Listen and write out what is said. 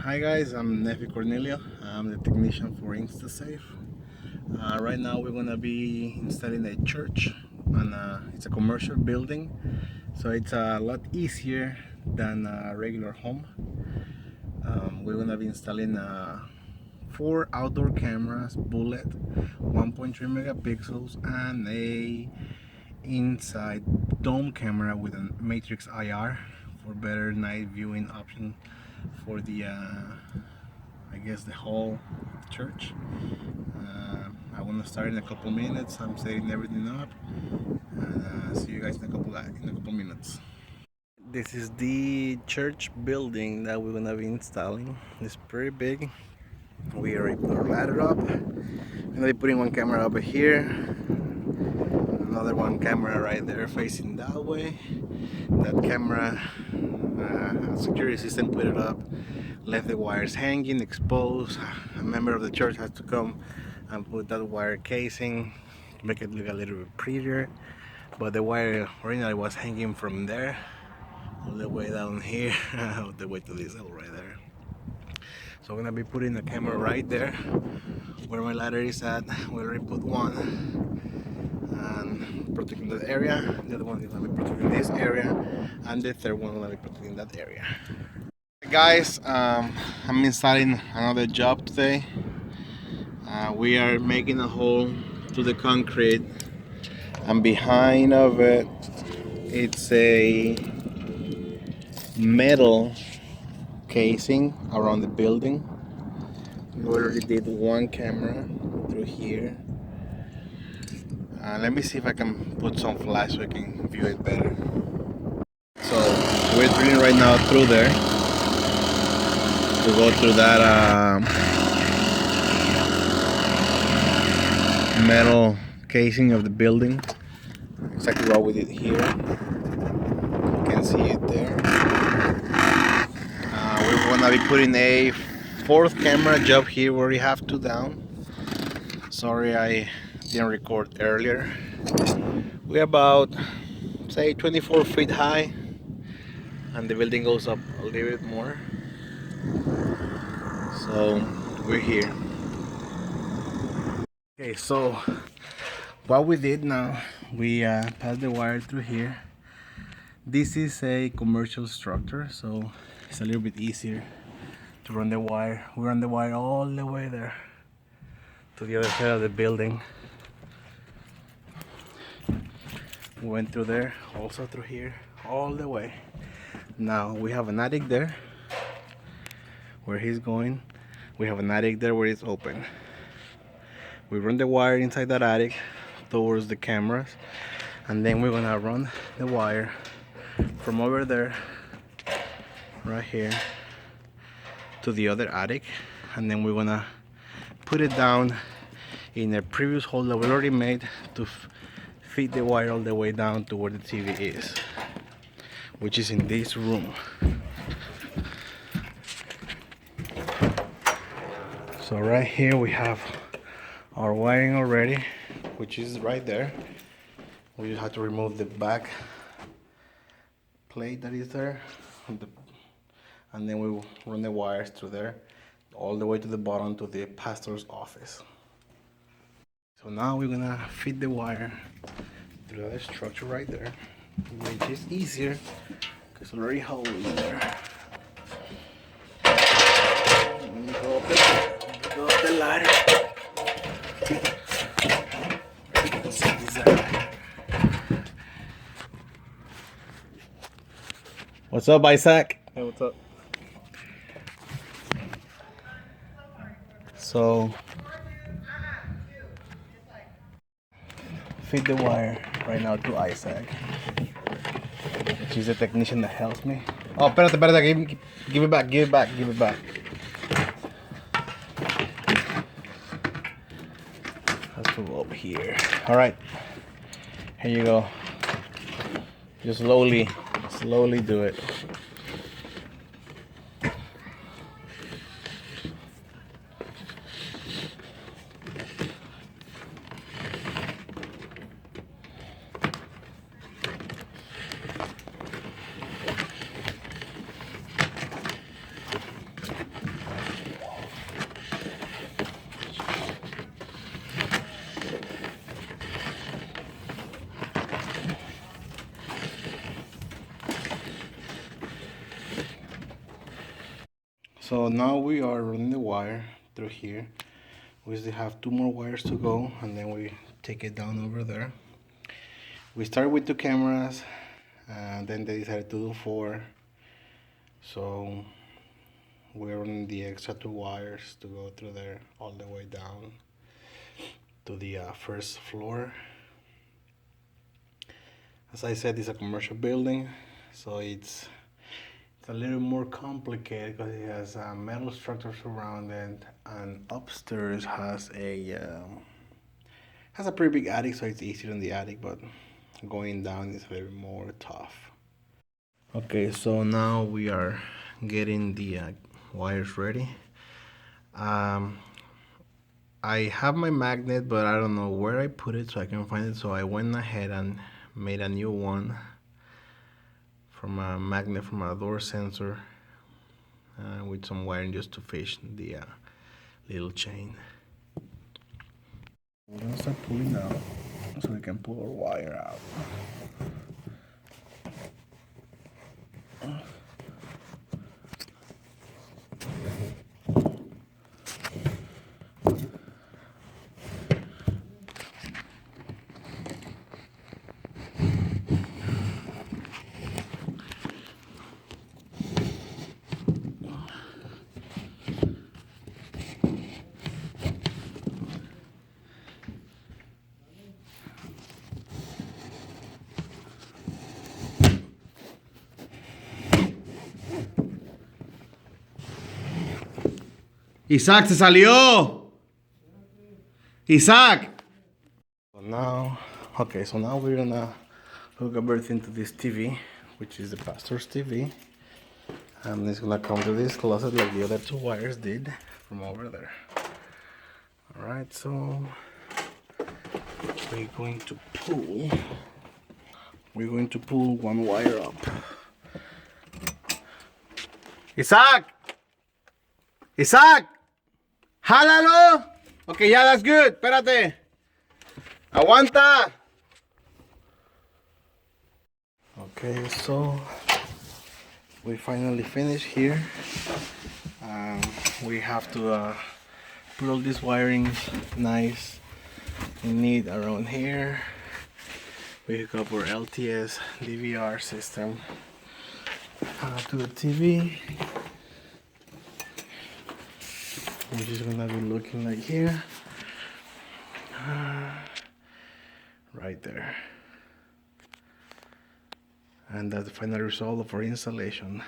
Hi guys, I'm Nefi Cornelio. I'm the technician for InstaSafe. Right now we're gonna be installing a church, and it's a commercial building, so it's a lot easier than a regular home. We're gonna be installing four outdoor cameras, bullet, 1.3 megapixels, and a inside dome camera with a matrix IR for better night viewing option for the I guess the whole church. I want to start in a couple minutes. I'm setting everything up, and see you guys in a couple minutes. This is the church building that we're gonna be installing. It's pretty big. We already put our ladder up. I'm gonna be putting one camera over here, another one camera right there facing that way. That camera, security system put it up, left the wires hanging, exposed. A member of the church has to come and put that wire casing to make it look a little bit prettier. But the wire originally was hanging from there all the way down here, all the way to this hole right there. So I'm gonna be putting the camera right there where my ladder is at. We already put one and protecting that area. The other one is gonna be protecting this area, and the third one will be protecting that area. Guys, I'm installing another job today. We are making a hole to the concrete, and behind of it, it's a metal casing around the building. We already did one camera through here. Let me see if I can put some flash so I can view it better. So we're drilling right now through there to go through that metal casing of the building. Exactly what we did here. You can see it there. We're gonna be putting a fourth camera job here. We already have two down. Sorry I didn't record earlier. We're about, say, 24 feet high, and the building goes up a little bit more. So we're here. Okay, so what we did now, we passed the wire through here. This is a commercial structure, so it's a little bit easier to run the wire. We run the wire all the way there to the other side of the building. We went through there, also through here, all the way. Now we have an attic there where he's going. We have an attic there where it's open. We run the wire inside that attic towards the cameras, and then we're gonna run the wire from over there, right here, to the other attic, and then we're gonna put it down in a previous hole that we already made to feed the wire all the way down to where the TV is, which is in this room. So right here we have our wiring already, which is right there. We just have to remove the back plate that is there, and then we will run the wires through there all the way to the bottom to the pastor's office. So now we're gonna feed the wire through that structure right there, which is easier because already hole is there. Let me go up the ladder. What's up, Isaac? Hey, what's up? So feed the wire right now to Isaac. She's the technician that helps me. Oh, espérate, give it back. Let's go up here. All right, here you go. Just slowly do it. So now we are running the wire through here. We still have 2 more wires to go, and then we take it down over there. We started with 2 cameras, and then they decided to do 4. So we're running the extra 2 wires to go through there all the way down to the first floor. As I said, it's a commercial building, so it's a little more complicated because it has metal structures around it, and upstairs has a pretty big attic, so it's easier in the attic, but going down is a little more tough. Okay, so now we are getting the wires ready. I have my magnet, but I don't know where I put it, so I can find it. So I went ahead and made a new one from a magnet from a door sensor with some wiring just to fish the little chain. We're gonna start pulling out so we can pull our wire out. Isaac, se salió. Isaac. So now we're gonna hook up everything to this TV, which is the pastor's TV, and it's gonna come to this closet like the other 2 wires did from over there. All right, so we're going to pull 1 wire up. Isaac. Isaac. ¡Jálalo! Okay, yeah, that's good. Espérate. Aguanta. Okay, so we finally finished here. We have to put all this wiring nice and neat around here. We hook up our LTS DVR system to the TV, which is gonna be looking like here, right there. And that's the final result of our installation.